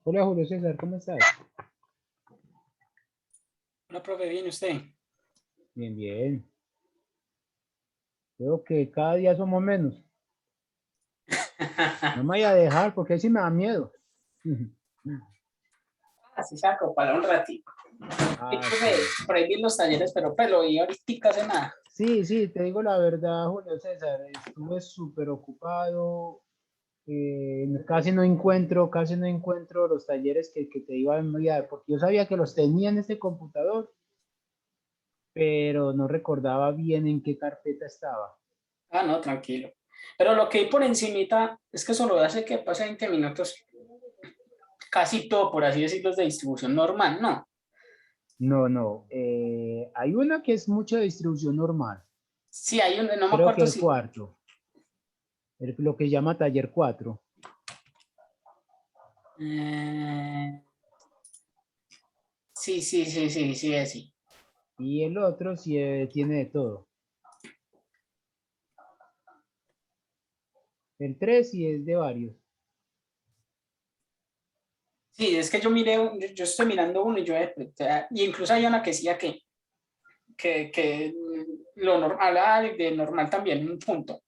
Hola Julio César, ¿cómo estás? Hola, profe, ¿bien usted? Bien, bien. Veo que cada día somos menos. No me vaya a dejar porque ahí sí me da miedo. Así saco para un ratito. Y Ah, profe, sí. por ahí vi los talleres, pero pelo, y ahorita hace nada. Sí, sí, te digo la verdad, Julio César. Estuve súper ocupado. Casi no encuentro los talleres que te iba a enviar, porque yo sabía que los tenía en este computador, pero no recordaba bien en qué carpeta estaba. Ah, no, tranquilo. Pero lo que hay por encimita es que solo hace que pase 20 minutos, casi todo, por así decirlo, es de distribución normal, ¿no? No, no. Hay una que es mucha distribución normal. Sí, hay un, no me Creo que acuerdo el si... cuarto. Lo que llama taller 4. eh, sí, sí, sí, sí, sí, es sí. Y el otro sí tiene de todo. El 3 sí es de varios. Sí, es que yo miré, yo estoy mirando uno y yo, y incluso hay una que decía que lo normal, de normal también, un punto.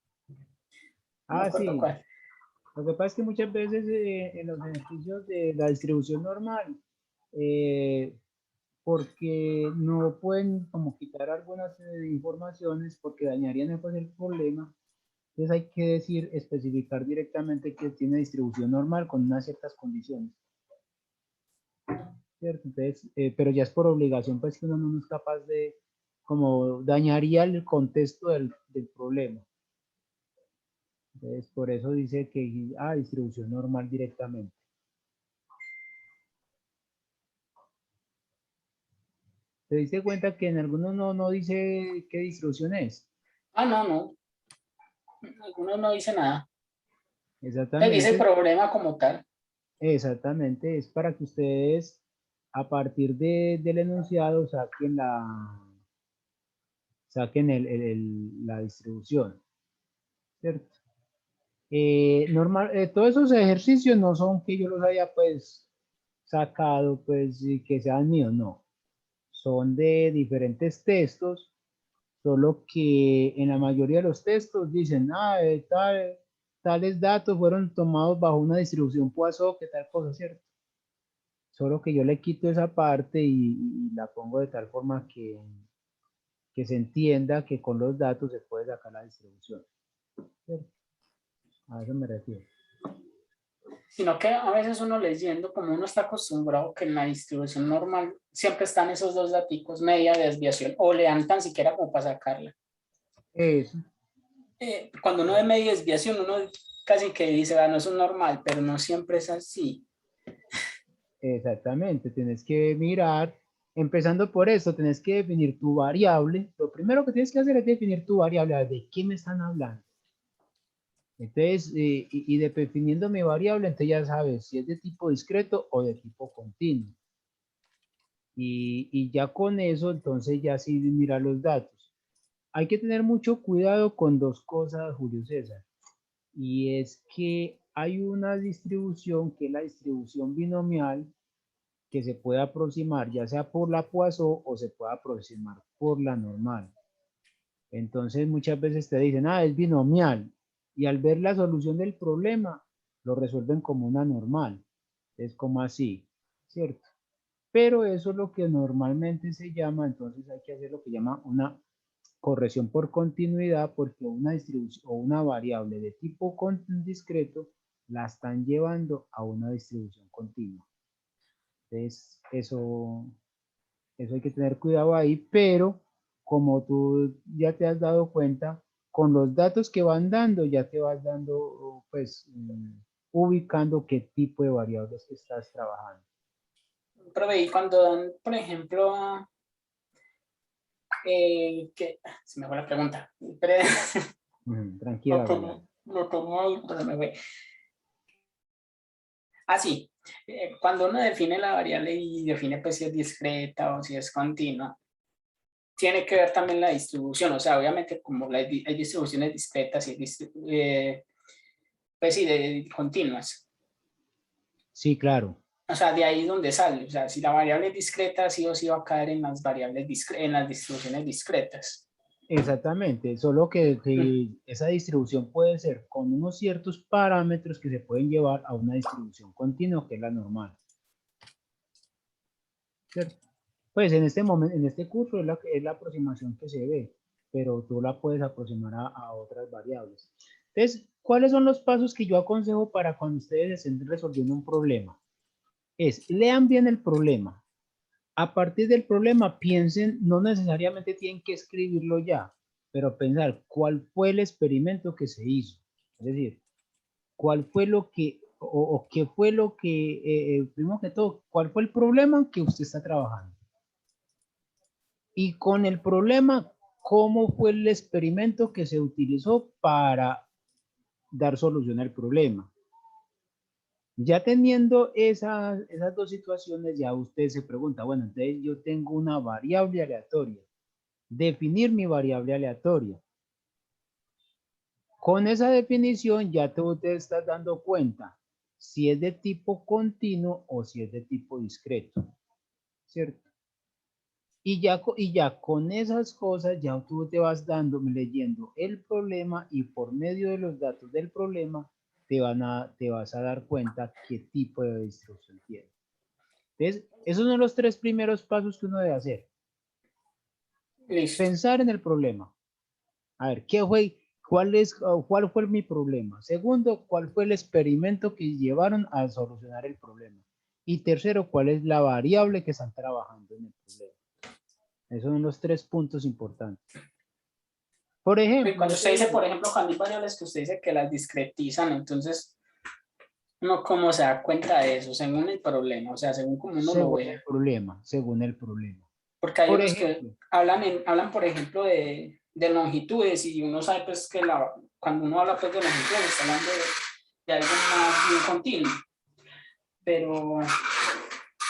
No me Ah, acuerdo sí. cuál. Lo que pasa es que muchas veces en los beneficios de la distribución normal, eh, porque no pueden como quitar algunas informaciones porque dañarían el problema. Entonces hay que decir, especificar directamente que tiene distribución normal con unas ciertas condiciones. ¿Cierto? Entonces, pero ya es por obligación, pues que uno no es capaz de, como dañaría el contexto del problema. Entonces, por eso dice que, distribución normal directamente. ¿Te diste cuenta que en algunos no dice qué distribución es? Ah, no, no. Algunos no dice nada. Te dice Exactamente, problema como tal. exactamente, es para que ustedes a partir del enunciado saquen la distribución, ¿cierto? Todos esos ejercicios no son que yo los haya pues sacado pues y que sean míos, no. Son de diferentes textos, solo que en la mayoría de los textos dicen, tales datos fueron tomados bajo una distribución Poisson, que tal cosa, ¿cierto? Solo que yo le quito esa parte y la pongo de tal forma que se entienda que con los datos se puede sacar la distribución, ¿cierto? A eso me refiero. Sino que a veces uno leyendo, como uno está acostumbrado que en la distribución normal siempre están esos dos daticos, media desviación, o le dan tan siquiera como para sacarla. Eso. Cuando uno ve media desviación, uno casi que dice, no, eso es normal, pero no siempre es así. Exactamente, tienes que mirar, empezando por eso, tienes que definir tu variable. Lo primero que tienes que hacer es definir tu variable, a ver, ¿de qué me están hablando? Entonces, definiendo mi variable, entonces ya sabes si es de tipo discreto o de tipo continuo. Y ya con eso, entonces ya sí mira los datos. Hay que tener mucho cuidado con dos cosas, Julio César. Y es que hay una distribución que es la distribución binomial que se puede aproximar ya sea por la Poisson o se puede aproximar por la normal. Entonces muchas veces te dicen, es binomial. Y al ver la solución del problema, lo resuelven como una normal. Es como así, ¿cierto? Pero eso es lo que normalmente se llama, entonces hay que hacer lo que llama una corrección por continuidad, porque una distribución o una variable de tipo discreto la están llevando a una distribución continua. Entonces, eso hay que tener cuidado ahí, pero como tú ya te has dado cuenta, con los datos que van dando, ya te vas dando, pues, ubicando qué tipo de variables estás trabajando. Pero y cuando dan, por ejemplo, que se me fue la pregunta, pero Tranquila, lo tenía ahí, pero se me fue. Ah, sí, cuando uno define la variable y define pues si es discreta o si es continua, tiene que ver también la distribución, o sea, obviamente como hay distribuciones discretas y pues sí, de continuas. Sí, claro. O sea, de ahí es donde sale. O sea, si la variable es discreta, sí o sí va a caer en las variables en las distribuciones discretas. Exactamente, solo que esa distribución puede ser con unos ciertos parámetros que se pueden llevar a una distribución continua, que es la normal. ¿Cierto? Pues en este momento, en este curso es la aproximación que se ve, pero tú la puedes aproximar a otras variables. Entonces, ¿cuáles son los pasos que yo aconsejo para cuando ustedes estén resolviendo un problema? Lean bien el problema. A partir del problema, piensen, no necesariamente tienen que escribirlo ya, pero pensar cuál fue el experimento que se hizo. Es decir, cuál fue lo que, o qué fue lo que, primero que todo, cuál fue el problema que usted está trabajando. Y con el problema, cómo fue el experimento que se utilizó para dar solución al problema. Ya teniendo esas dos situaciones, ya usted se pregunta, bueno, entonces yo tengo una variable aleatoria. Definir mi variable aleatoria. Con esa definición ya tú te estás dando cuenta si es de tipo continuo o si es de tipo discreto, ¿cierto? Y ya con esas cosas ya tú te vas dando, leyendo el problema y por medio de los datos del problema te vas a dar cuenta qué tipo de distribución tiene. Entonces, esos son los tres primeros pasos que uno debe hacer. Listo. Pensar en el problema. A ver, cuál fue mi problema? Segundo, ¿cuál fue el experimento que llevaron a solucionar el problema? Y tercero, ¿cuál es la variable que están trabajando en el problema? Esos son los tres puntos importantes. Por ejemplo, Cuando usted dice, por ejemplo, cuando hay variables que usted dice que las discretizan, entonces, ¿uno cómo se da cuenta de eso? Según el problema, o sea, según como uno lo vea. según el problema. Porque hay Por unos que ejemplo, hablan por ejemplo, de longitudes y uno sabe pues que cuando uno habla pues de longitudes está hablando de algo más bien continuo. Pero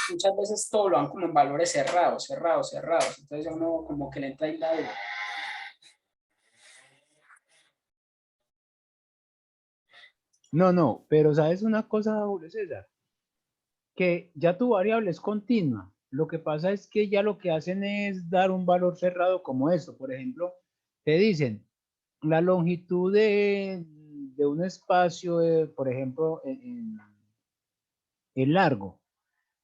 muchas veces todo lo dan como en valores cerrados. Entonces ya uno como que le entra ahí la duda. no, pero ¿sabes una cosa, Julio César? Que ya tu variable es continua. Lo que pasa es que ya lo que hacen es dar un valor cerrado como esto. Por ejemplo, te dicen la longitud de un espacio, por ejemplo, el largo.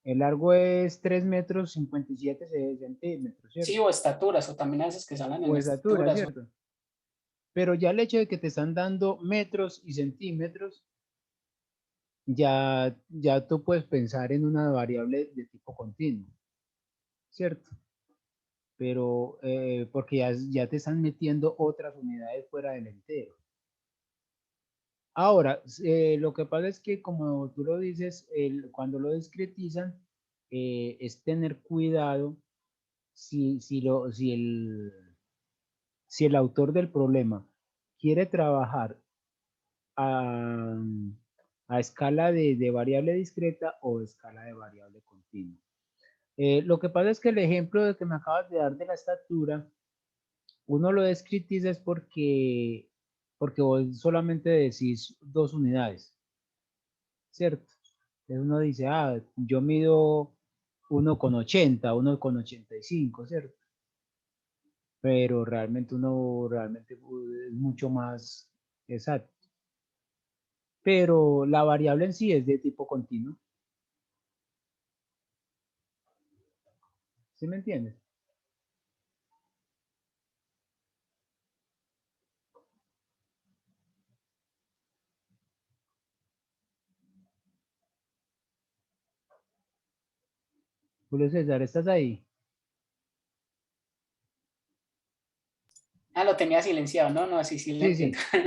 El largo es 3 metros 57 centímetros, Sí, ¿cierto? o estaturas, o también a veces que se hablan O en estatura, estaturas. ¿cierto? Pero ya el hecho de que te están dando metros y centímetros, ya tú puedes pensar en una variable de tipo continuo, ¿cierto? Pero porque ya te están metiendo otras unidades fuera del entero. Ahora, lo que pasa es que como tú lo dices, cuando lo discretizan, es tener cuidado si el autor del problema quiere trabajar a, a escala de variable discreta o escala de variable continua. Lo que pasa es que el ejemplo de que me acabas de dar de la estatura, uno lo descritiza es porque vos solamente decís 2 unidades, ¿cierto? Entonces uno dice, yo mido 1,80, 1,85, ¿cierto? pero realmente uno realmente es mucho más exacto. Pero la variable en sí es de tipo continuo. ¿Sí me entiendes? Julio César, ¿estás ahí? Ah, lo tenía silenciado, no, no, sí, sí, lo Sí, entiendo. sí.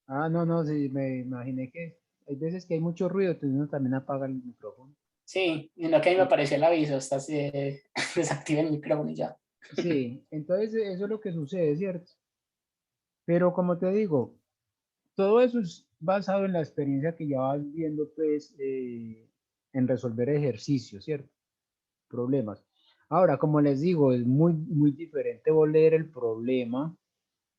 Ah, no, no, sí, me imaginé que hay veces que hay mucho ruido, entonces uno también apaga el micrófono. Sí, en lo que a mí me apareció el aviso, estás desactiva el micrófono y ya. Sí, entonces eso es lo que sucede, ¿cierto? Pero como te digo, todo eso es basado en la experiencia que ya vas viendo, pues, en resolver ejercicios, ¿cierto? Problemas. Ahora, como les digo, es muy diferente vos leer el problema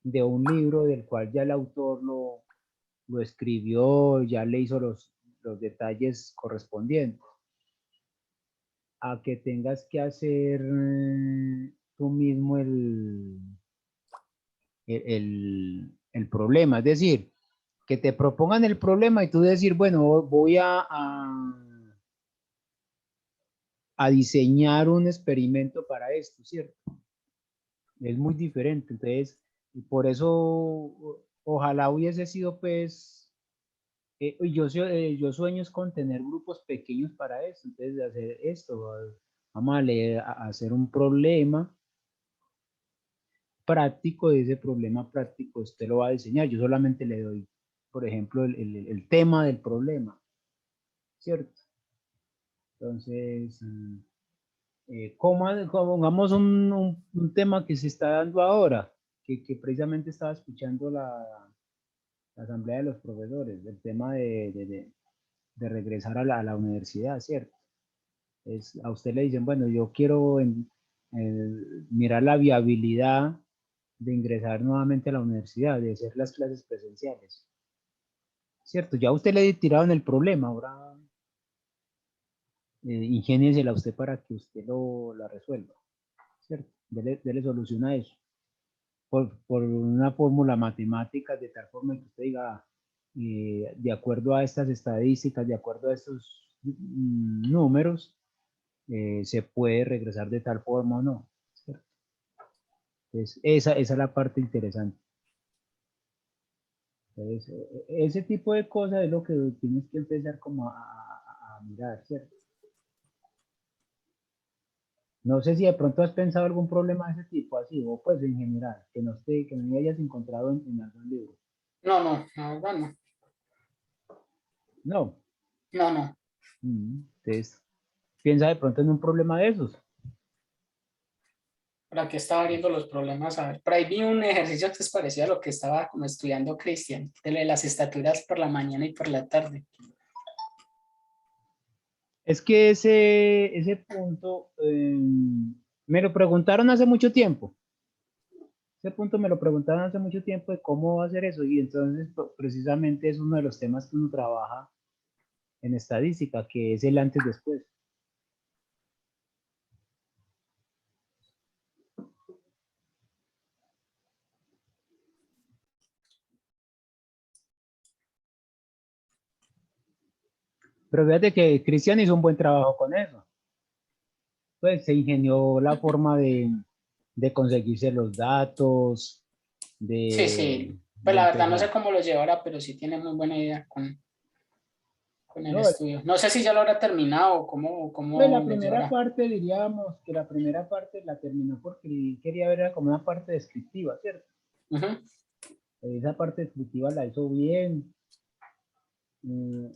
de un libro del cual ya el autor lo escribió, ya le hizo los detalles correspondientes, a que tengas que hacer tú mismo el problema. Es decir, que te propongan el problema y tú decir, bueno, voy a diseñar un experimento para esto, ¿cierto? Es muy diferente. Entonces, y por eso, ojalá hubiese sido, pues, yo sueño es con tener grupos pequeños para esto. Entonces, de hacer esto, vamos a leer, a hacer un problema práctico. De ese problema práctico usted lo va a diseñar. Yo solamente le doy, por ejemplo, el tema del problema, ¿cierto? Entonces, como pongamos un tema que se está dando ahora, que precisamente estaba escuchando la asamblea de los profesores, el tema de regresar a la universidad, ¿cierto? A usted le dicen, bueno, yo quiero mirar la viabilidad de ingresar nuevamente a la universidad, de hacer las clases presenciales, ¿cierto? Ya usted le tiraron el problema, ahora ingéniesela usted para que usted la resuelva, ¿cierto? Dele solución a eso. Por una fórmula matemática, de tal forma que usted diga, de acuerdo a estas estadísticas, de acuerdo a estos números, se puede regresar de tal forma o no, ¿cierto? Entonces, esa es la parte interesante. Entonces, ese tipo de cosas es lo que tienes que empezar como a mirar, ¿cierto? No sé si de pronto has pensado algún problema de ese tipo, así, o pues en general, que no hayas encontrado en algún libro. No, no, no, no, No. no, no. Entonces, piensa de pronto en un problema de esos. Por aquí estaba viendo los problemas, a ver, por ahí vi un ejercicio que es parecido a lo que estaba como estudiando Cristian, de lo de las estaturas por la mañana y por la tarde. Es que ese punto me lo preguntaron hace mucho tiempo. Ese punto me lo preguntaron hace mucho tiempo de cómo hacer eso, y entonces precisamente es uno de los temas que uno trabaja en estadística, que es el antes-después. Pero fíjate que Cristian hizo un buen trabajo con eso. Pues se ingenió la forma de conseguirse los datos, Sí, sí, pues de la verdad no sé empezar. cómo lo llevará, pero sí tiene muy buena idea con el No, estudio. No sé si ya lo habrá terminado o pues cómo la lo primera llevará. parte, diríamos que la primera parte la terminó porque él quería ver como una parte descriptiva, ¿cierto? Ujú. Esa parte descriptiva la hizo bien. Mm,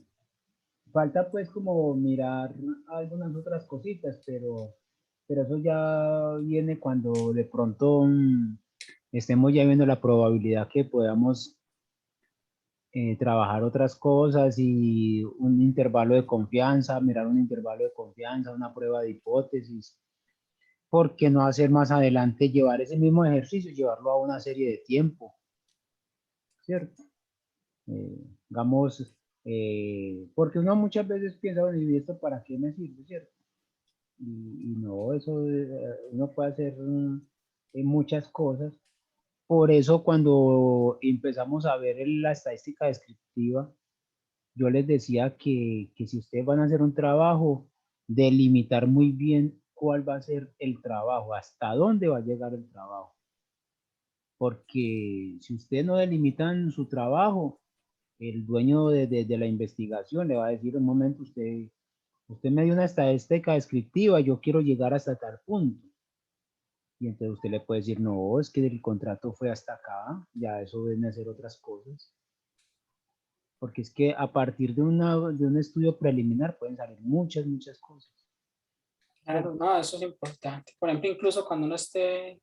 falta pues como mirar algunas otras cositas, pero eso ya viene cuando de pronto estemos ya viendo la probabilidad que podamos trabajar otras cosas y un intervalo de confianza, mirar un intervalo de confianza, una prueba de hipótesis. ¿Por qué no hacer más adelante, llevar ese mismo ejercicio, llevarlo a una serie de tiempo, ¿cierto? Digamos, porque uno muchas veces piensa, bueno, ¿y esto para qué me sirve, cierto? Y no, eso uno puede hacer, en muchas cosas. Por eso cuando empezamos a ver la estadística descriptiva, yo les decía que si ustedes van a hacer un trabajo, delimitar muy bien cuál va a ser el trabajo, hasta dónde va a llegar el trabajo. Porque si ustedes no delimitan su trabajo, el dueño de la investigación le va a decir un momento, usted me dio una estadística descriptiva, yo quiero llegar hasta tal punto. Y entonces usted le puede decir, no, es que el contrato fue hasta acá, ya eso deben hacer otras cosas. Porque es que a partir de un estudio preliminar pueden salir muchas, muchas cosas. Claro, no, eso es importante. Por ejemplo, incluso cuando uno esté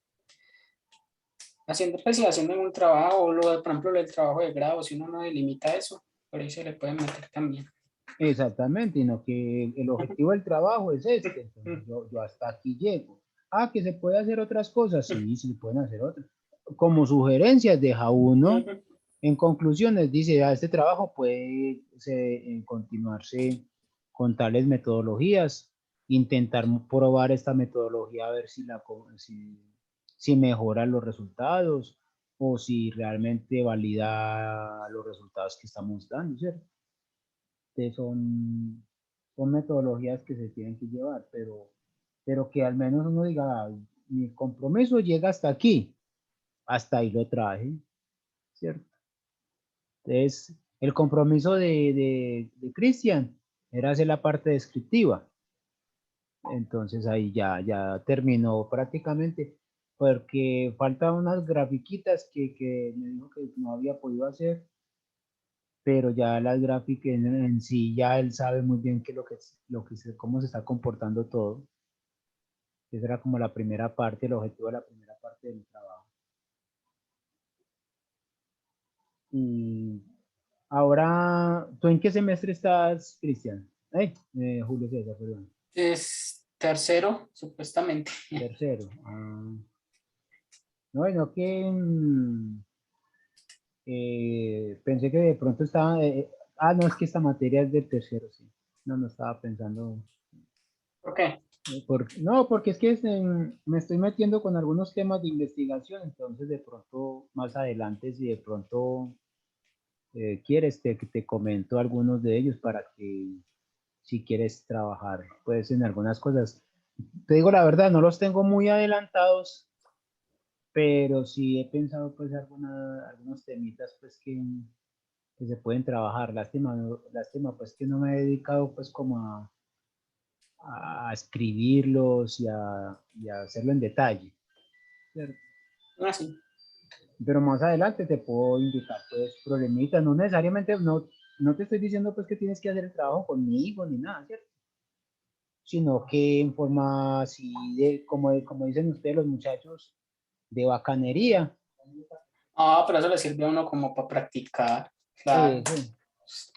haciendo, pues sí, haciendo un trabajo, o lo de, por ejemplo, el trabajo de grado, si uno no delimita eso, por ahí se le puede meter también. Exactamente, sino que el objetivo del trabajo es este, entonces yo hasta aquí llego. Ah, que se puede hacer otras cosas, sí, se pueden hacer otras. Como sugerencias deja uno, en conclusiones dice, este trabajo puede continuarse con tales metodologías, intentar probar esta metodología a ver si mejora los resultados o si realmente valida los resultados que estamos dando, ¿cierto? Son metodologías que se tienen que llevar, pero que al menos uno diga, "Ay, mi compromiso llega hasta aquí, hasta ahí lo traje, ¿cierto?" Entonces, el compromiso de Cristian era hacer la parte descriptiva. Entonces ahí ya terminó prácticamente, porque faltan unas grafiquitas que me dijo que no había podido hacer, pero ya las gráficas en sí, ya él sabe muy bien qué es cómo se está comportando todo. Esa era como la primera parte, el objetivo de la primera parte del trabajo. Y ahora, ¿tú en qué semestre estás, Cristian? Julio César, perdón. Es tercero, supuestamente. Tercero. No, que pensé que de pronto estaba... no, es que esta materia es de tercero, sí. No estaba pensando. ¿Por qué? No, porque es que me estoy metiendo con algunos temas de investigación, entonces de pronto más adelante, si de pronto quieres, te comento algunos de ellos para que si quieres trabajar, pues en algunas cosas. Te digo la verdad, no los tengo muy adelantados, pero sí he pensado pues algunos temitas pues que se pueden trabajar. Lástima pues que no me he dedicado pues como a escribirlos y a hacerlo en detalle, ¿cierto? Ah, sí. Pero más adelante te puedo indicar pues problemitas, no necesariamente, no te estoy diciendo pues que tienes que hacer el trabajo conmigo ni nada, ¿cierto? Sino que en forma así como dicen ustedes los muchachos, de bacanería. Ah, pero eso le sirve a uno como para practicar, claro. Eso.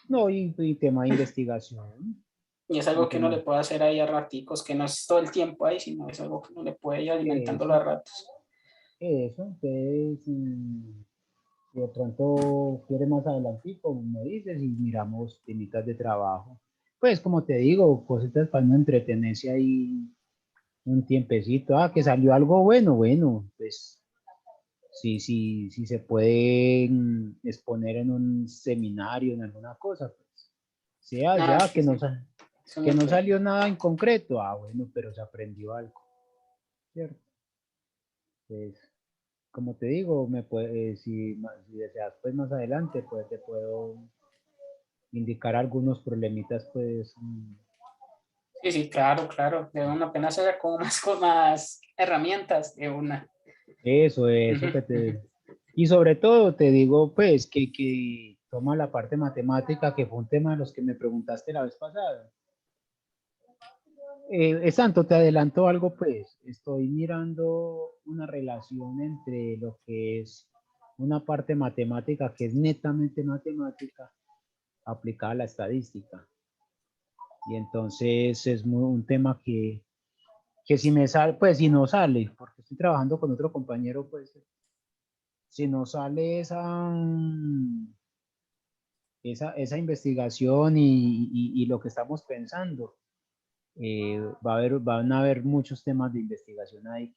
No, y tema de investigación. Y es Y algo que uno le tema, puede hacer ahí a raticos, que no es todo el tiempo ahí, sino es algo que uno le puede ir alimentándolo eso, a ratos. eso. Entonces, si de pronto quieres más adelantico, me dices y miramos temitas de trabajo. Pues como te digo, cositas para no entretenerse ahí un tiempecito. Que salió algo bueno, pues si se puede exponer en un seminario, en alguna cosa, pues sea Ah, ya sí, sí. Eso es que muy no bueno. salió nada en concreto, bueno, pero se aprendió algo, ¿cierto? Pues, como te digo, si deseas, pues más adelante, pues te puedo indicar algunos problemitas, pues, Sí, sí, claro, claro. De una apenas haya como más, con más herramientas de una. eso Ujú, que ujú. y sobre todo te digo, pues, que toma la parte matemática, que fue un tema de los que me preguntaste la vez pasada. Es tanto, te adelanto algo, pues, estoy mirando una relación entre lo que es una parte matemática, que es netamente matemática, aplicada a la estadística. Y entonces es un tema que si me sale, pues si no sale, porque estoy trabajando con otro compañero, pues si no sale esa investigación y lo que estamos pensando, van a haber muchos temas de investigación ahí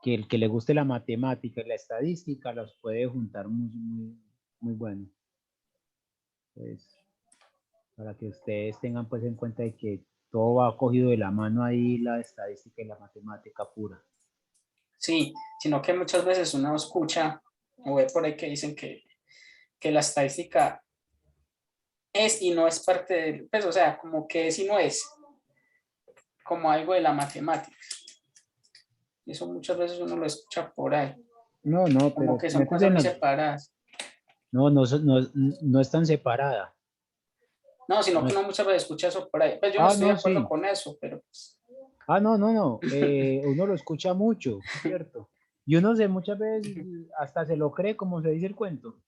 que el que le guste la matemática y la estadística los puede juntar muy bueno. Pues, para que ustedes tengan pues en cuenta de que todo va cogido de la mano ahí, la estadística y la matemática pura. Sí, sino que muchas veces uno escucha o ve por ahí que dicen que la estadística es y no es parte del, pues, o sea, como que es y no es, como algo de la matemática. Y eso muchas veces uno lo escucha por ahí, No, no, como pero que son métete cosas en muy la... separadas. No, no, no es tan separada. No, sino No que es... uno muchas veces escucha eso por ahí. Pues yo no Ah, estoy de no, acuerdo sí. con eso, pero pues, Ah, no, no, no. Uno lo escucha mucho, ¿cierto? Y uno se muchas veces hasta se lo cree como se dice el cuento.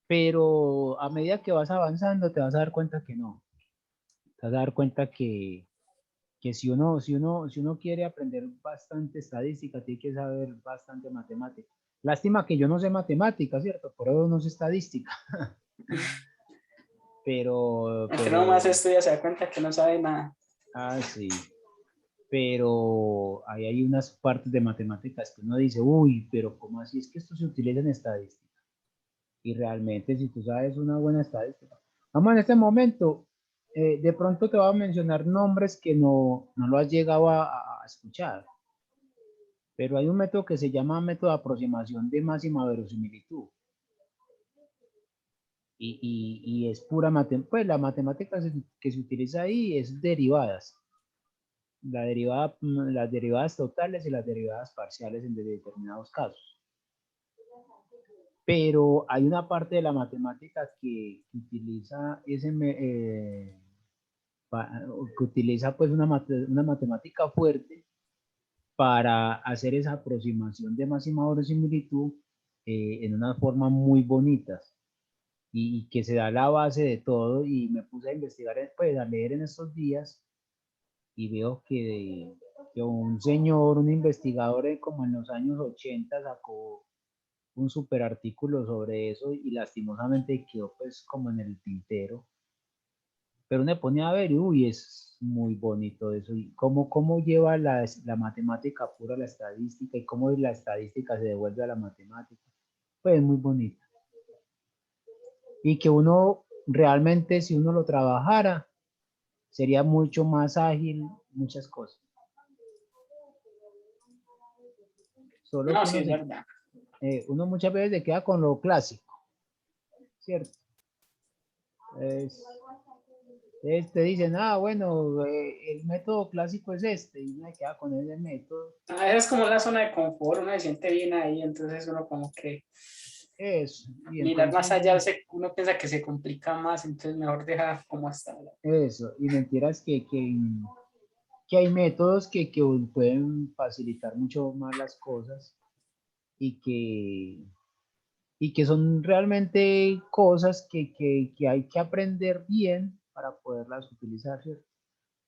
Pero a medida que vas avanzando te vas a dar cuenta que no. Te vas a dar cuenta que si uno quiere aprender bastante estadística, tiene que saber bastante matemática. Lástima que yo no sé matemática, ¿cierto? Por eso no sé estadística. entre uno más Pero, estudia se da cuenta que no sabe nada. sí. Pero ahí hay unas partes de matemáticas que uno dice, uy, pero ¿cómo así? Es que esto se utiliza en estadística. Y realmente, si tú sabes una buena estadística. Vamos, en este momento, de pronto te voy a mencionar nombres que no lo has llegado a escuchar. Pero hay un método que se llama método de aproximación de máxima verosimilitud. Y es pura matemática. Pues la matemática que se utiliza ahí es derivadas. Las derivadas totales y las derivadas parciales en determinados casos. Pero hay una parte de la matemática que utiliza que utiliza pues una matemática fuerte para hacer esa aproximación de máxima verosimilitud en unas formas muy bonitas y que se da la base de todo. Y me puse a investigar, pues a leer en estos días y veo que un señor, un investigador como en los años 80 sacó un super artículo sobre eso y lastimosamente quedó pues como en el tintero. Pero me ponía a ver y uy, es muy bonito eso. Y cómo lleva la matemática pura a la estadística y cómo la estadística se devuelve a la matemática. Pues es muy bonito. Y que uno realmente, si uno lo trabajara, sería mucho más ágil, muchas cosas. Solo No, que sí, es verdad. uno muchas veces se queda con lo clásico, ¿cierto? Es, te dicen, ah, bueno, el método clásico es este, y me queda con ese método. A veces como la zona de confort, uno se siente bien ahí, entonces uno como que Eso, y mirar más entonces, allá, uno piensa que se complica más, entonces mejor dejar como hasta ahora. eso, y mentiras que hay métodos que pueden facilitar mucho más las cosas y que son realmente cosas que hay que aprender bien para poderlas utilizar, ¿cierto?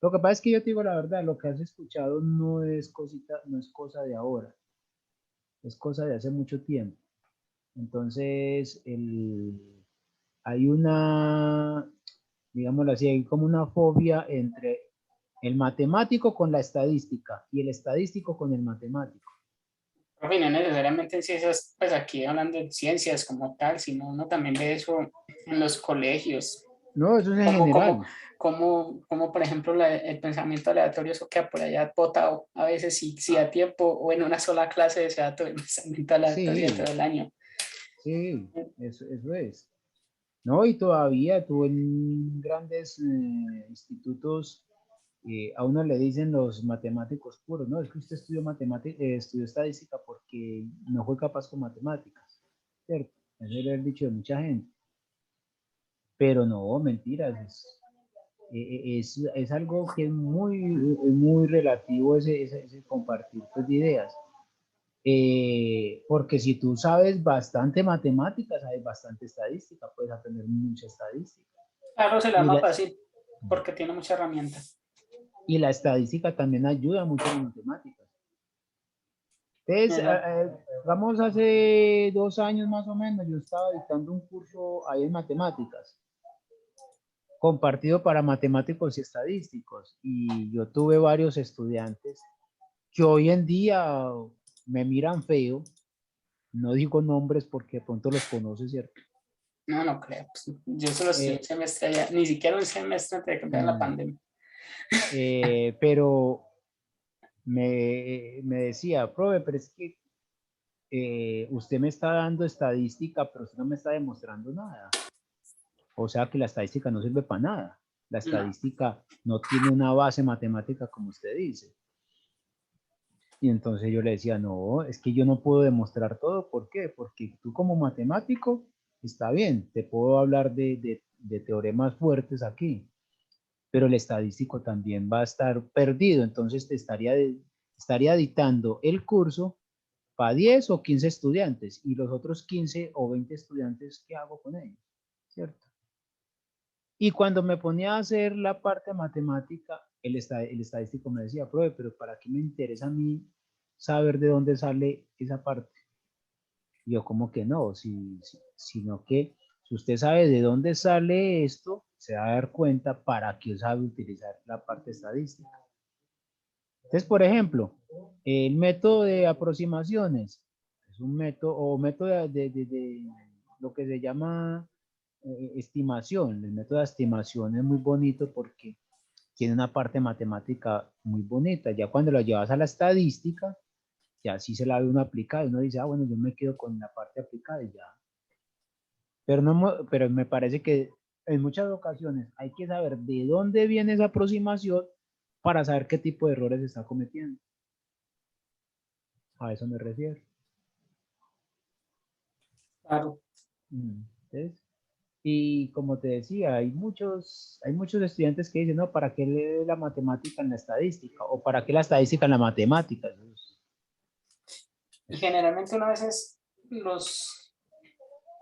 Lo que pasa es que yo te digo la verdad, lo que has escuchado no es cosa de ahora, es cosa de hace mucho tiempo. Entonces, hay digámoslo así, hay como una fobia entre el matemático con la estadística y el estadístico con el matemático. Profe, no necesariamente en ciencias, pues aquí hablando de ciencias como tal, sino uno también ve eso en los colegios, No, eso es en como, como, general. como por ejemplo el pensamiento aleatorio, eso queda por allá botado a veces si a tiempo o en una sola clase se da todo el pensamiento aleatorio de Sí, todo el año. sí, eso es. No, y todavía tú en grandes institutos, a uno le dicen los matemáticos puros, no, es que usted estudió estudió estadística porque no fue capaz con matemáticas, ¿cierto? Ese es el dicho de mucha gente. Pero no, mentiras, es algo que es muy relativo ese compartir pues, de ideas. Porque si tú sabes bastante matemáticas, sabes bastante estadística, puedes aprender mucha estadística. Claro, se le da Y más la, fácil porque tiene muchas herramientas. y la estadística también ayuda mucho a las matemáticas. Entonces, vamos hace 2 años más o menos, yo estaba dictando un curso ahí en matemáticas, compartido para matemáticos y estadísticos, y yo tuve varios estudiantes que hoy en día me miran feo, no digo nombres porque de pronto los conoces, ¿cierto? No, no creo. Pues, yo solo estudié un Eh, semestre allá, ni siquiera un semestre antes de que empezara la pandemia. pero me decía, profe, pero es que usted me está dando estadística, pero usted no me está demostrando nada. O sea que la estadística no sirve para nada. La No. estadística no tiene una base matemática como usted dice. Y entonces yo le decía, no, es que yo no puedo demostrar todo. ¿Por qué? Porque tú como matemático, está bien, te puedo hablar de teoremas fuertes aquí, pero el estadístico también va a estar perdido. Entonces estaría dictando el curso para 10 o 15 estudiantes y los otros 15 o 20 estudiantes, ¿qué hago con ellos? ¿Cierto? Y cuando me ponía a hacer la parte matemática, el estadístico me decía, profe, pero ¿para qué me interesa a mí saber de dónde sale esa parte? Y yo como que no, sino que si usted sabe de dónde sale esto, se va a dar cuenta para qué sabe utilizar la parte estadística. Entonces, por ejemplo, el método de aproximaciones es un método, o método de lo que se llama estimación. El método de estimación es muy bonito porque tiene una parte matemática muy bonita. Ya cuando lo llevas a la estadística, ya sí se la ve uno aplicada. Uno dice, ah, bueno, yo me quedo con la parte aplicada y ya. Pero, no, pero me parece que en muchas ocasiones hay que saber de dónde viene esa aproximación para saber qué tipo de errores se está cometiendo. A eso me refiero. Claro. ¿Ves? Y como te decía, hay muchos estudiantes que dicen, no, ¿para qué lee la matemática en la estadística? ¿O para qué la estadística en la matemática? Y generalmente uno a veces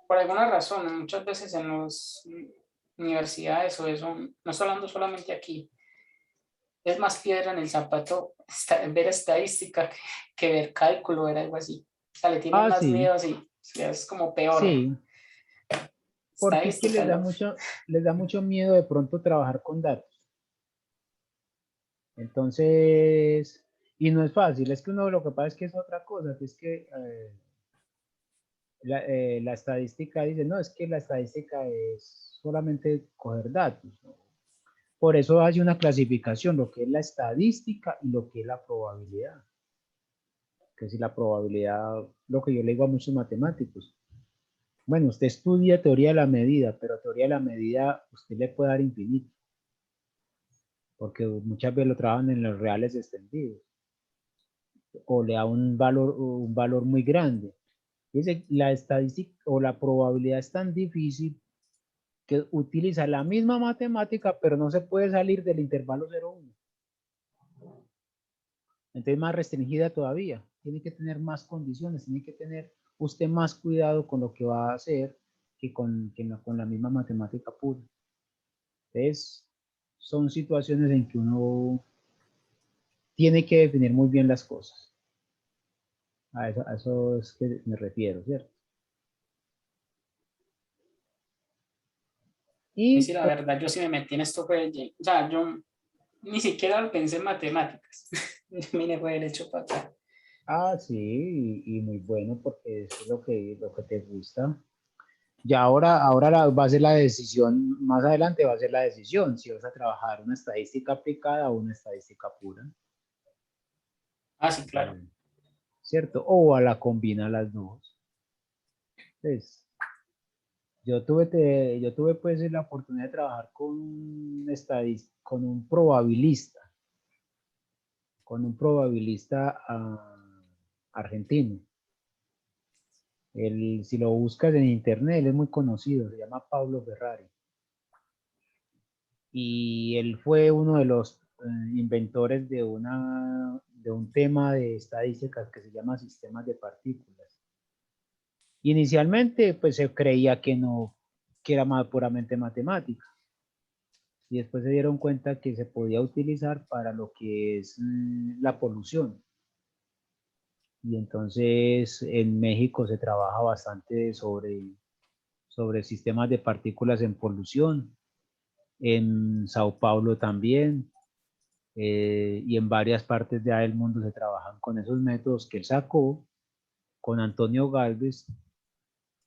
por alguna razón, muchas veces en las universidades o eso, no estoy hablando solamente aquí, es más piedra en el zapato ver estadística que ver cálculo, ver algo así. O sea, le tienen Ah, más sí, miedo así, es como peor. sí, porque es que Estadística, ¿no? les da mucho miedo de pronto trabajar con datos. Entonces, y no es fácil, es que uno lo que pasa es que es otra cosa, que es que la estadística dice, no, es que la estadística es solamente coger datos, ¿no? Por eso hay una clasificación, lo que es la estadística y lo que es la probabilidad. Que si la probabilidad, lo que yo le digo a muchos matemáticos, bueno, usted estudia teoría de la medida, pero teoría de la medida usted le puede dar infinito, porque muchas veces lo trabajan en los reales extendidos, o le da un valor muy grande. Dice, la estadística o la probabilidad es tan difícil que utiliza la misma matemática, pero no se puede salir del intervalo 0,1. Entonces más restringida todavía. Tiene que tener más condiciones, tiene que tener usted más cuidado con lo que va a hacer que con la misma matemática pura. Entonces, son situaciones en que uno tiene que definir muy bien las cosas. A eso es que me refiero, ¿cierto? Y Y sí, la verdad, yo sí me metí en esto, o sea, yo ni siquiera lo pensé en matemáticas. Mire, fue derecho para acá. sí, y muy bueno porque es lo que te gusta. Ya ahora va a ser la decisión, más adelante va a ser la decisión si vas a trabajar una estadística aplicada o una estadística pura. Ah, sí, claro. ¿Cierto? O a la combina las dos. Pues, yo tuve pues la oportunidad de trabajar con con con un probabilista argentino. Si lo buscas en internet, él es muy conocido, se llama Pablo Ferrari. Y él fue uno de los inventores de un tema de estadísticas que se llama sistemas de partículas. Inicialmente, pues se creía que no, que era más puramente matemática. Y después se dieron cuenta que se podía utilizar para lo que es la polución. Y entonces en México se trabaja bastante sobre sistemas de partículas en polución. En Sao Paulo también. y en varias partes ya del mundo se trabajan con esos métodos que él sacó con Antonio Gálvez,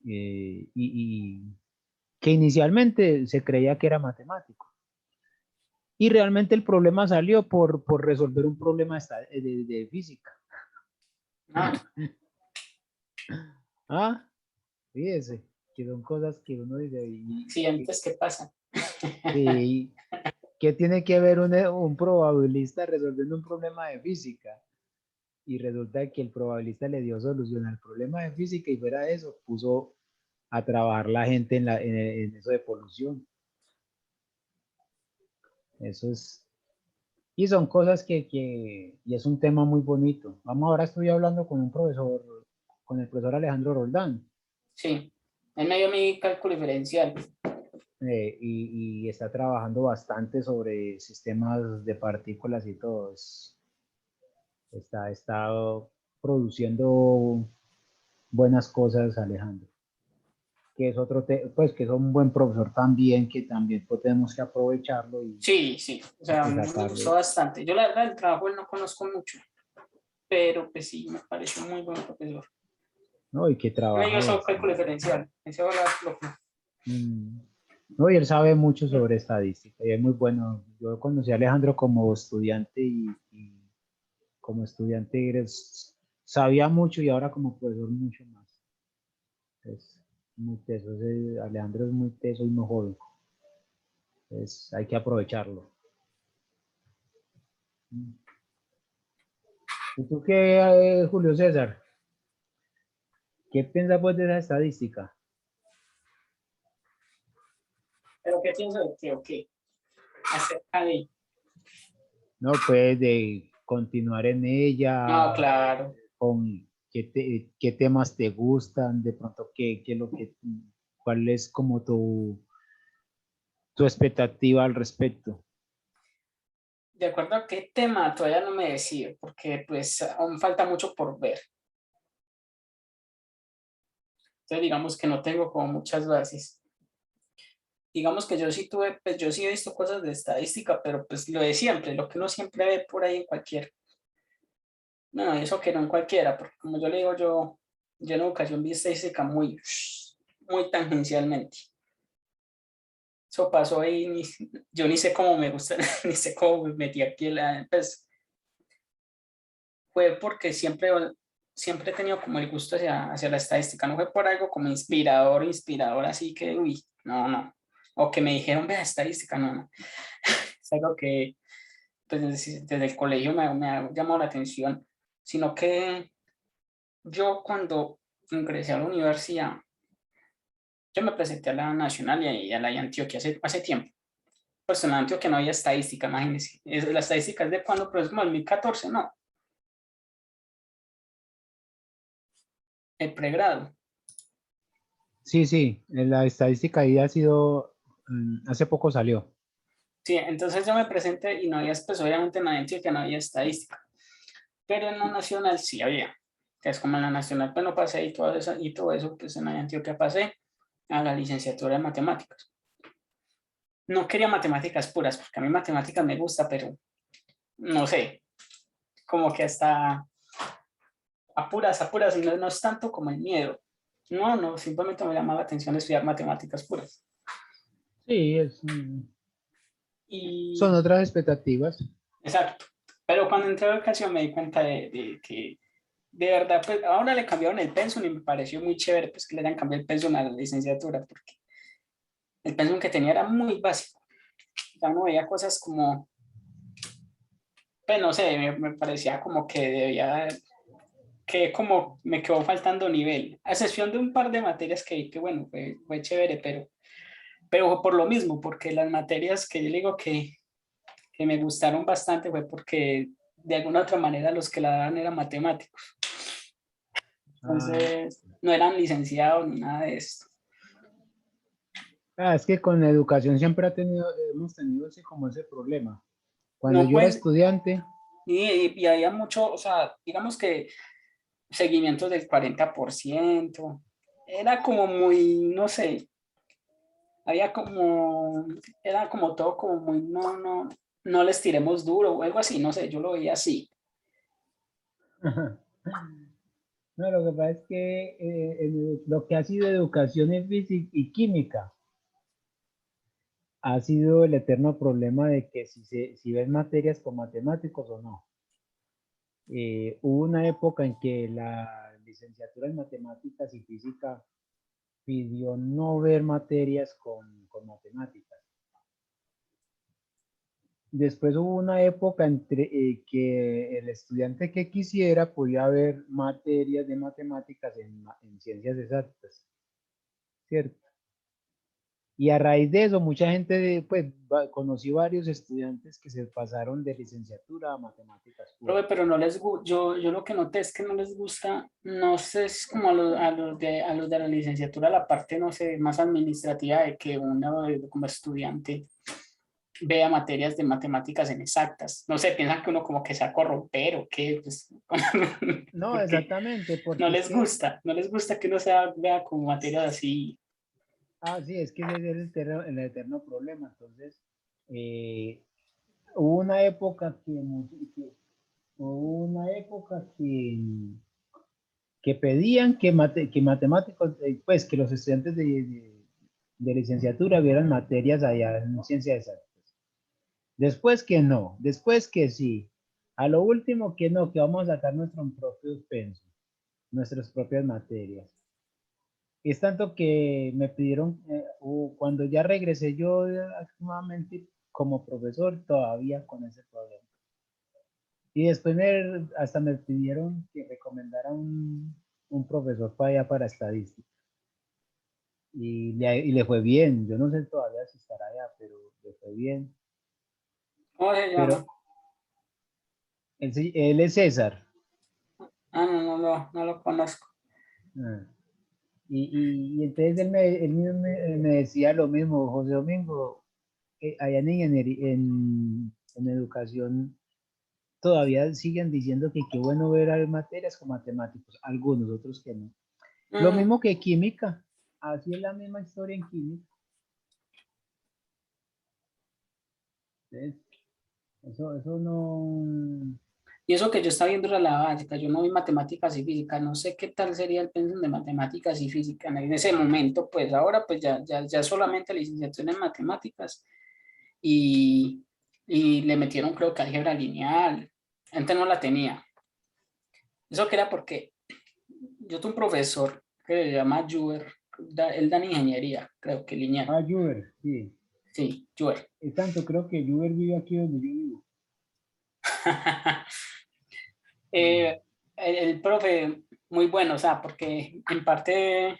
y que inicialmente se creía que era matemático. Y realmente el problema salió por resolver un problema de física. Ah, Ah, fíjese, que son cosas que uno dice, accidentes que pasan. sí, ¿qué tiene que ver un probabilista resolviendo un problema de física? Y resulta que el probabilista le dio solución al problema de física y fuera de eso puso a trabajar la gente en eso de polución. Eso es, y son cosas y es un tema muy bonito. Vamos, ahora estoy hablando con un profesor, con el profesor Alejandro Roldán, Sí, él me dio mi cálculo diferencial. y está trabajando bastante sobre sistemas de partículas y todo. Está produciendo buenas cosas, Alejandro. Que es pues que es un buen profesor también, que también pues, tenemos que aprovecharlo Sí, sí, o sea, y me gustó sacarle, bastante. Yo la verdad el trabajo él no conozco mucho, pero pues sí, me pareció muy buen profesor. ¿no? Y que Me trabaja dio su cálculo bastante. diferencial. Ese fue lo que... Mm. No, y él sabe mucho sobre estadística y es muy bueno. Yo conocí a Alejandro como estudiante y como estudiante sabía mucho y ahora como profesor mucho más. Es muy teso, Alejandro es muy teso y muy joven. Hay que aprovecharlo. Mm. ¿Y tú qué, Julio César? ¿Qué piensas pues de esa estadística? ¿Pero qué pienso de qué o qué? Acerca de... No, pues de continuar en ella, No, claro. con qué temas te gustan, de pronto cuál es como tu expectativa al respecto. De acuerdo a qué tema, todavía no me decido, porque pues aún falta mucho por ver. Entonces digamos que no tengo como muchas bases. Digamos que yo sí tuve, pues yo sí he visto cosas de estadística, pero pues lo de siempre, lo que uno siempre ve por ahí en cualquier, no, eso que no en cualquiera, porque como yo le digo, yo en educación vi estadística muy tangencialmente. Eso pasó ahí, yo ni sé cómo me gusta, ni sé cómo me metí aquí, pues fue porque siempre he tenido como el gusto hacia la estadística, no fue por algo como inspirador, así que, uy, no, no, o que me dijeron, vea, estadística, no, no, es algo que pues, desde el colegio me ha llamado la atención, sino que yo cuando ingresé a la universidad, yo me presenté a la Nacional y a la de Antioquia hace tiempo. Pues en la Antioquia no había estadística, imagínense. La estadística es de cuando, pero es como 2014, no, el pregrado. Sí, sí, la estadística ahí ha sido, hace poco salió. Sí, entonces yo me presenté y no había, pues obviamente en la Antioquia no había estadística, pero en la Nacional sí había. Entonces como en la Nacional pues no pasé y todo eso, pues en la Antioquia pasé a la licenciatura de matemáticas. No quería matemáticas puras, porque a mí matemáticas me gusta, pero no sé, como que hasta apuras, y no es tanto como el miedo. No, no, simplemente me llamaba la atención estudiar matemáticas puras. Sí, son Y, otras expectativas. exacto. Pero cuando entré a educación me di cuenta de que de verdad, pues ahora le cambiaron el pensum y me pareció muy chévere pues que le hayan cambiado el pensum a la licenciatura, porque el pensum que tenía era muy básico. Ya uno veía cosas como, pues no sé, me parecía como que debía, que como me quedó faltando nivel, a excepción de un par de materias que bueno, fue chévere, pero por lo mismo, porque las materias que yo digo que me gustaron bastante fue porque de alguna otra manera los que la daban eran matemáticos. Ah, Entonces, no eran licenciados ni nada de esto. es que con la educación siempre hemos tenido como ese problema. Cuando No, yo era pues, estudiante, y había mucho, o sea, digamos que seguimientos del 40%, era como muy, no sé, había como, era como todo como muy, no, no. no les tiremos duro o algo así, no sé, yo lo veía así. No, lo que pasa es que lo que ha sido educación en física y química ha sido el eterno problema de que si ves materias con matemáticos o no. Hubo una época en que la licenciatura en matemáticas y física pidió no ver materias con matemáticas. Después hubo una época entre que el estudiante que quisiera podía ver materias de matemáticas en ciencias exactas, ¿cierto? Y a raíz de eso, mucha gente, pues, conocí varios estudiantes que se pasaron de licenciatura a matemáticas Profe, puras. pero no les gusta, yo lo que noté es que no les gusta, no sé, es como a los de la licenciatura, la parte, no sé, más administrativa de que uno como estudiante vea materias de matemáticas en exactas. No sé, piensan que uno como que se va a corromper o qué, pues, No, porque exactamente, no porque es les que, gusta, no les gusta que uno vea como materias así. sí, es que ese es el eterno problema. Entonces, eh, hubo una época hubo una época que pedían que matemáticos, pues que los estudiantes de licenciatura vieran materias allá en ciencias exactas. Después que no, después que sí. A lo último que no, que vamos a sacar nuestros propios pensos, nuestras propias materias. Es tanto que me pidieron, cuando ya regresé yo nuevamente como profesor, todavía con ese problema. Y después hasta me pidieron que recomendara un profesor para allá para estadística. Y le fue bien. Yo no sé todavía si estará allá, pero le fue bien. ¿Cómo se llama? Pero él es César. Ah, no lo conozco. Ah. Y entonces él mismo me decía lo mismo, José Domingo, allá en ingeniería, en educación, todavía siguen diciendo que qué bueno ver materias con matemáticos, algunos, otros que no. Lo Mm, mismo que química, así es la misma historia en química. Entonces, eso no. Y eso que yo estaba viendo era la básica, yo no vi matemáticas y física, no sé qué tal sería el pensum de matemáticas y física en ese momento, pues ahora pues ya solamente licenciatura en matemáticas y, y le metieron creo que álgebra lineal, antes no la tenía. Eso que era porque yo tuve un profesor que se llama Juber, él da en ingeniería, creo que lineal, Juber, sí. sí, Juber. Es tanto, creo que Juber vive aquí donde yo vivo. Sí. El profe muy bueno, o sea, porque en parte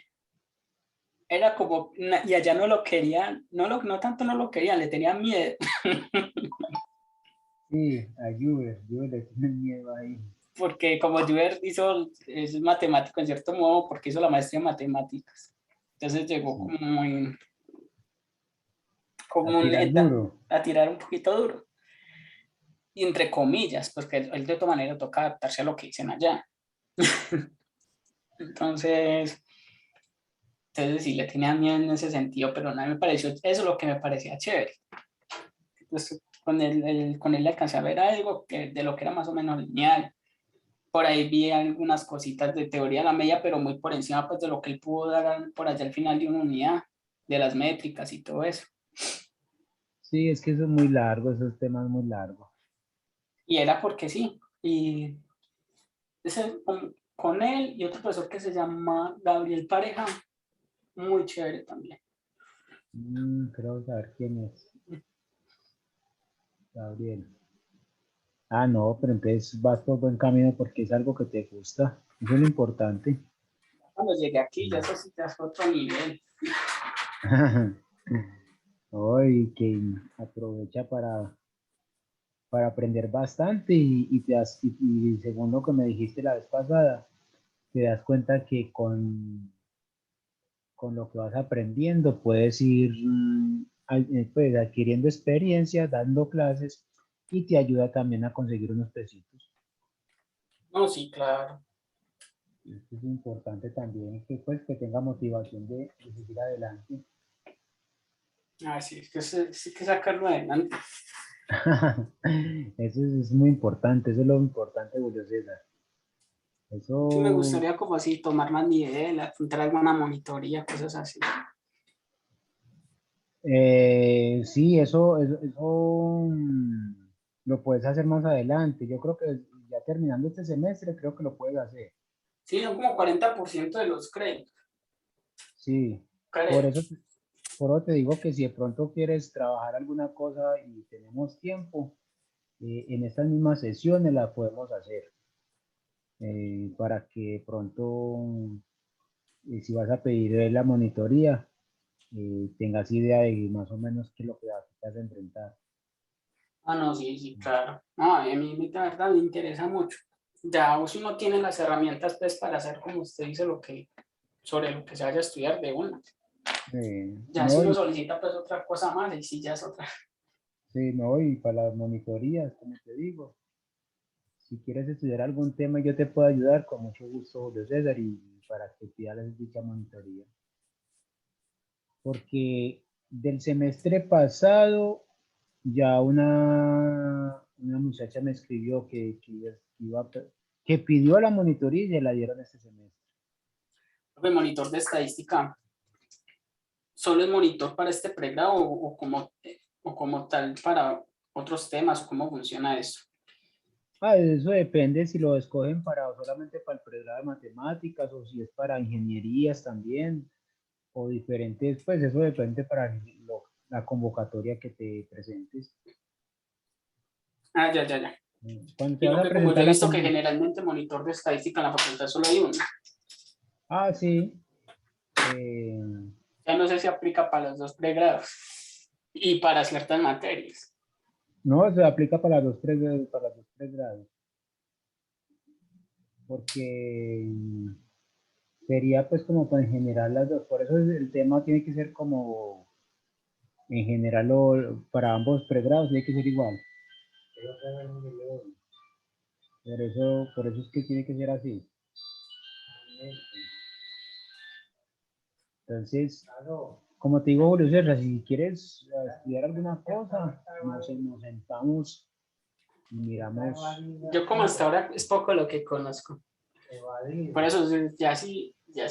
era como, y allá no lo querían, no tanto no lo querían, le tenían miedo, Sí, a Juber le tiene miedo ahí. porque como Juber es matemático en cierto modo, porque hizo la maestría en matemáticas. Entonces llegó Sí. A como tirar duro. a tirar un poquito duro, y entre comillas, porque él de todas maneras toca adaptarse a lo que dicen allá. Entonces, entonces sí le tenían miedo en ese sentido, pero nada me pareció, eso es lo que me parecía chévere. Pues con él le alcancé a ver algo de lo que era más o menos lineal. Por ahí vi algunas cositas de teoría de la media, pero muy por encima pues, de lo que él pudo dar por allá al final de una unidad, de las métricas y todo eso. Sí, es que eso es muy largo, esos temas muy largos. Y era porque sí. Y con él y otro profesor que se llama Gabriel Pareja, muy chévere también. Creo saber quién es, Gabriel. Ah, no, pero entonces vas por buen camino porque es algo que te gusta. Eso es lo importante. Cuando llegué aquí ya eso sí ya es otro nivel. Hoy que aprovecha para aprender bastante y según lo que me dijiste la vez pasada, te das cuenta que con lo que vas aprendiendo puedes ir pues, adquiriendo experiencia, dando clases y te ayuda también a conseguir unos pesitos. No, sí, claro. Esto es importante también que pues que tenga motivación de seguir adelante. Ah, sí, es que sacarlo adelante. Eso es muy importante, eso es lo importante, Julio César. Sí me Eso, gustaría como así tomar más nivel, apuntar alguna monitoría, cosas así. sí, eso lo puedes hacer más adelante. Yo creo que ya terminando este semestre, creo que lo puedes hacer. Sí, son como 40% de los créditos, Sí, por creo. eso, por eso te digo que si de pronto quieres trabajar alguna cosa y tenemos tiempo, en estas mismas sesiones la podemos hacer para que pronto, si vas a pedir la monitoría, tengas idea de más o menos qué es lo que vas a enfrentar. Ah, no, sí, sí, claro. No, a mí la verdad me interesa mucho. Ya si uno tiene las herramientas pues para hacer como usted dice sobre lo que se vaya a estudiar de una. Ya si No, uno y, solicita pues otra cosa más, y sí ya es otra. sí, no, y para las monitorías, como te digo, si quieres estudiar algún tema, yo te puedo ayudar con mucho gusto, Julio César, y para que pidas dicha monitoría. Porque del semestre pasado ya una muchacha me escribió que pidió la monitoría y se la dieron este semestre. El monitor de estadística, ¿solo es monitor para este pregrado o como tal para otros temas o cómo funciona eso? Ah, eso depende si lo escogen solamente para el pregrado de matemáticas o si es para ingenierías también o diferentes, pues eso depende para la convocatoria que te presentes. Ah, ya, ya, ya. Cuando te vas Digo a que como yo presentar he la visto que convocatoria, generalmente monitor de estadística en la facultad solo hay uno. ah, sí, eh, Ya no sé si aplica para los dos pregrados y para ciertas materias. no, se aplica para los tres grados, porque sería pues como para en general las dos, por eso el tema tiene que ser como en general para ambos pregrados tiene que ser igual. Por eso es que tiene que ser así. Entonces, como te digo, Julio César, si quieres estudiar alguna cosa, nos sentamos y miramos. Yo como hasta ahora es poco lo que conozco. Por eso ya sí, yo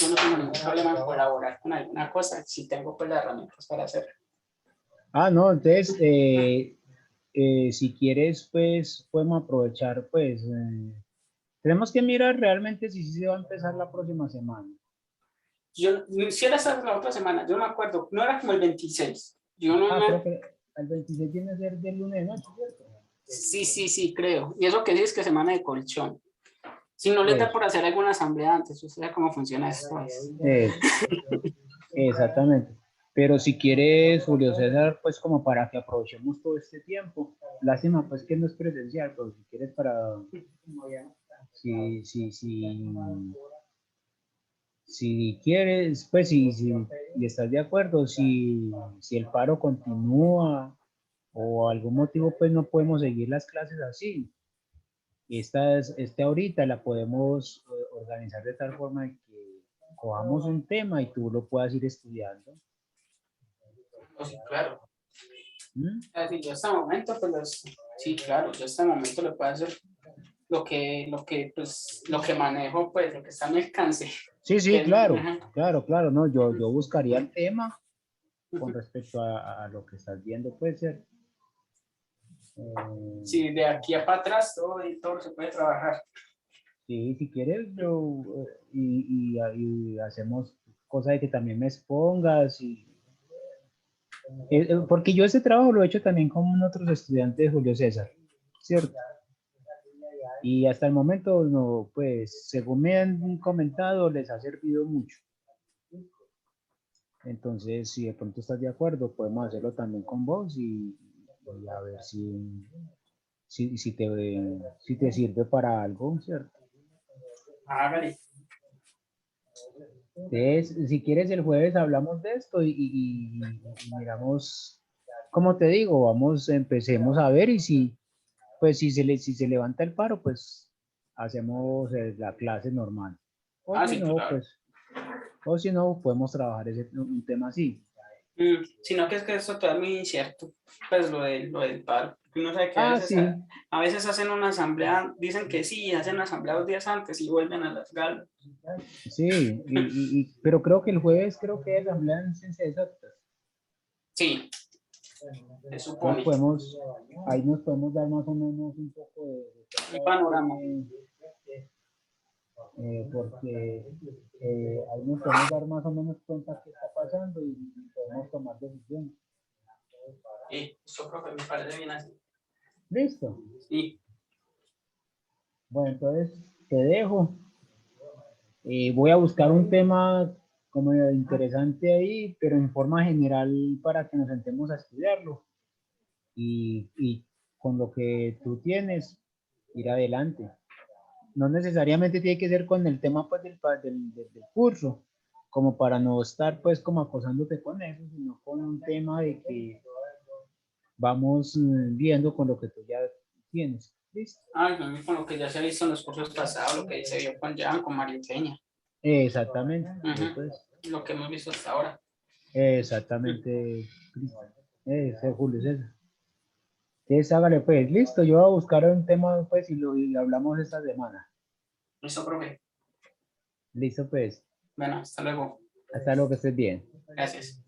no tengo ningún problema en colaborar con alguna cosa, si tengo pues las herramientas para hacerlo. Ah, no, entonces, si quieres, pues podemos aprovechar, pues tenemos que mirar realmente si sí se va a empezar la próxima semana. Yo, si era esa la otra semana, yo no me acuerdo, no era como el 26. Yo no Ah, creo me... que el 26 tiene que ser del lunes de noche, ¿cierto? Sí, sí, sí, creo. Y eso que sí es que semana de colchón. Si no les da Eso, por hacer alguna asamblea antes, usted sabe cómo funciona esto. eso, exactamente. Pero si quieres, Julio César, pues como para que aprovechemos todo este tiempo. Lástima, pues que no es presencial, pero si quieres si, si, si, si quieres, pues si y estás de acuerdo, si el paro continúa o algún motivo, pues no podemos seguir las clases así. Ahorita la podemos organizar de tal forma que cojamos un tema y tú lo puedas ir estudiando. Oh, sí, claro. ¿Mm? Así, yo hasta el momento, pues, sí, claro, yo hasta el momento le puedo hacer pues, lo que manejo, pues, lo que está a mi alcance. Sí, Que sí, es, claro, ajá, claro, claro, no, yo buscaría el tema con respecto a lo que estás viendo, puede ser. sí, de aquí a para atrás todo se puede trabajar. Sí, si quieres, y hacemos cosa de que también me expongas, porque yo ese trabajo lo he hecho también con otros estudiantes de Julio César, ¿cierto? Y hasta el momento, no, pues, según me han comentado, les ha servido mucho. Entonces, si de pronto estás de acuerdo, podemos hacerlo también con vos y a ver si, si te sirve para algo, ¿cierto? Hágale. Entonces, si quieres, el jueves hablamos de esto y miramos, como te digo, empecemos a ver y pues si se levanta el paro, pues hacemos la clase normal. O Ah, si sí, no, claro. pues, o si no, podemos trabajar un tema así. Sino que es que esto todavía es muy incierto, pues lo del paro. Uno sabe que Sí, a veces hacen una asamblea, dicen que sí, hacen una asamblea 2 días antes y vuelven a las galas. sí, pero creo que el jueves creo que es la asamblea en ciencias exactas. Sí, se Entonces supone, ahí nos podemos dar más o menos un poco un panorama. porque ahí nos podemos dar más o menos cuenta qué está pasando y podemos tomar decisiones. Eso, profe, me parece bien así. ¿Listo? Sí, Bueno, entonces te dejo. Voy a buscar un tema como interesante ahí, pero en forma general para que nos sentemos a estudiarlo y con lo que tú tienes, ir adelante. No necesariamente tiene que ser con el tema pues, del curso, como para no estar pues como acosándote con eso, sino con un tema de que vamos viendo con lo que tú ya tienes. ¿Listo? con lo que ya se ha visto en los cursos pasados, lo que se vio con Jan, con María Eugenia. Exactamente. Entonces, lo que hemos visto hasta ahora. Exactamente. Ese Julio César. Entonces hágale pues, listo, yo voy a buscar un tema pues y hablamos esta semana. Listo, profe. Listo pues, Bueno, hasta luego. hasta luego que estés bien. Gracias.